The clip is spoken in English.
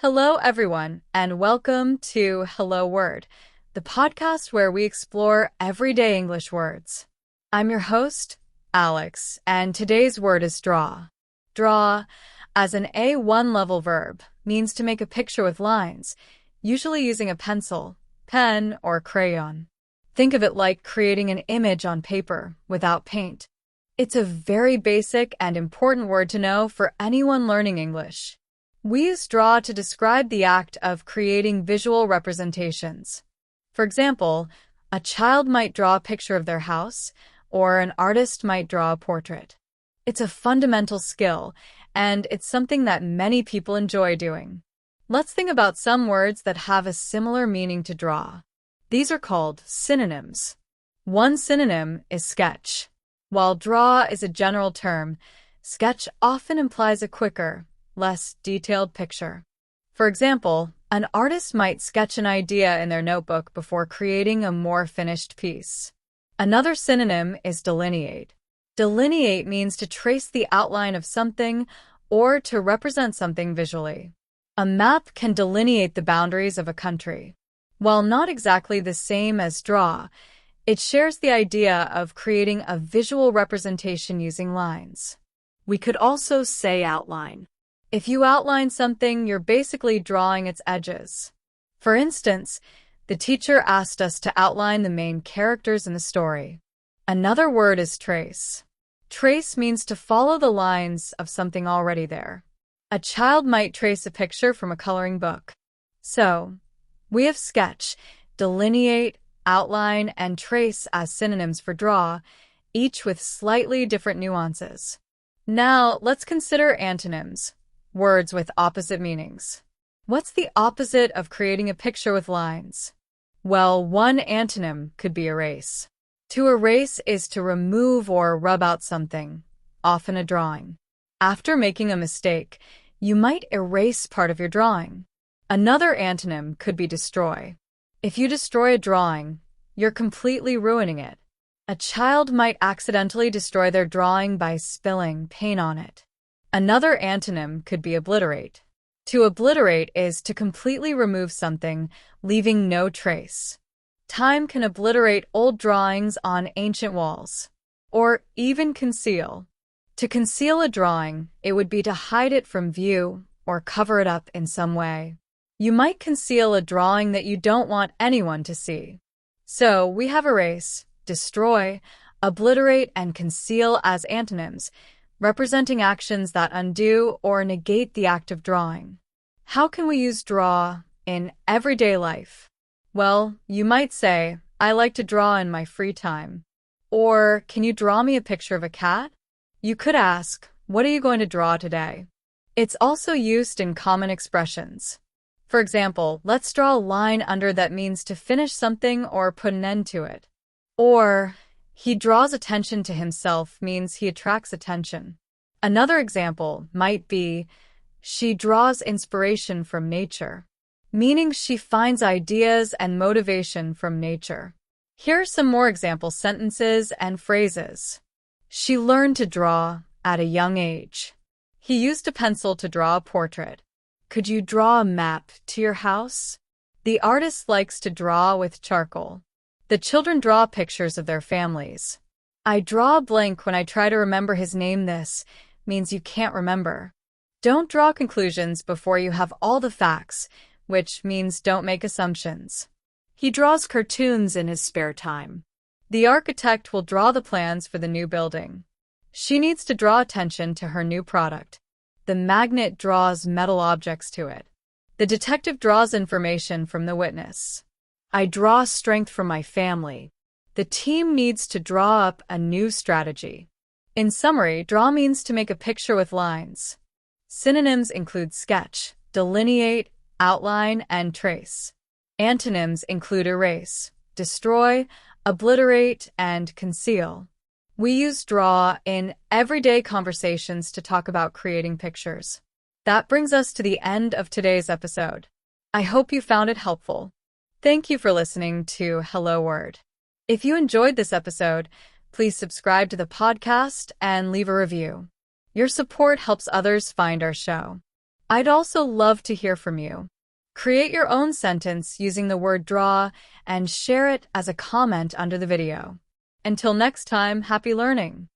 Hello, everyone, and welcome to Hello Word, the podcast where we explore everyday English words. I'm your host, Alex, and today's word is draw. Draw, as an A1 level verb, means to make a picture with lines, usually using a pencil, pen, or crayon. Think of it like creating an image on paper without paint. It's a very basic and important word to know for anyone learning English. We use draw to describe the act of creating visual representations. For example, a child might draw a picture of their house, or an artist might draw a portrait. It's a fundamental skill, and it's something that many people enjoy doing. Let's think about some words that have a similar meaning to draw. These are called synonyms. One synonym is sketch. While draw is a general term, sketch often implies a quicker, less detailed picture. For example, an artist might sketch an idea in their notebook before creating a more finished piece. Another synonym is delineate. Delineate means to trace the outline of something or to represent something visually. A map can delineate the boundaries of a country. While not exactly the same as draw, it shares the idea of creating a visual representation using lines. We could also say outline. If you outline something, you're basically drawing its edges. For instance, the teacher asked us to outline the main characters in the story. Another word is trace. Trace means to follow the lines of something already there. A child might trace a picture from a coloring book. So, we have sketch, delineate, outline, and trace as synonyms for draw, each with slightly different nuances. Now, let's consider antonyms. Words with opposite meanings. What's the opposite of creating a picture with lines? Well, one antonym could be erase. To erase is to remove or rub out something, often a drawing. After making a mistake, you might erase part of your drawing. Another antonym could be destroy. If you destroy a drawing, you're completely ruining it. A child might accidentally destroy their drawing by spilling paint on it. Another antonym could be obliterate. To obliterate is to completely remove something, leaving no trace. Time can obliterate old drawings on ancient walls. Or even conceal. To conceal a drawing, it would be to hide it from view or cover it up in some way. You might conceal a drawing that you don't want anyone to see. So we have erase, destroy, obliterate, and conceal as antonyms, representing actions that undo or negate the act of drawing. How can we use draw in everyday life? Well, you might say, I like to draw in my free time. Or, can you draw me a picture of a cat? You could ask, what are you going to draw today? It's also used in common expressions. For example, let's draw a line under that means to finish something or put an end to it. Or, he draws attention to himself means he attracts attention. Another example might be, she draws inspiration from nature, meaning she finds ideas and motivation from nature. Here are some more example sentences and phrases. She learned to draw at a young age. He used a pencil to draw a portrait. Could you draw a map to your house? The artist likes to draw with charcoal. The children draw pictures of their families. I draw a blank when I try to remember his name. This means you can't remember. Don't draw conclusions before you have all the facts, which means don't make assumptions. He draws cartoons in his spare time. The architect will draw the plans for the new building. She needs to draw attention to her new product. The magnet draws metal objects to it. The detective draws information from the witness. I draw strength from my family. The team needs to draw up a new strategy. In summary, draw means to make a picture with lines. Synonyms include sketch, delineate, outline, and trace. Antonyms include erase, destroy, obliterate, and conceal. We use draw in everyday conversations to talk about creating pictures. That brings us to the end of today's episode. I hope you found it helpful. Thank you for listening to Hello Word. If you enjoyed this episode, please subscribe to the podcast and leave a review. Your support helps others find our show. I'd also love to hear from you. Create your own sentence using the word draw and share it as a comment under the video. Until next time, happy learning!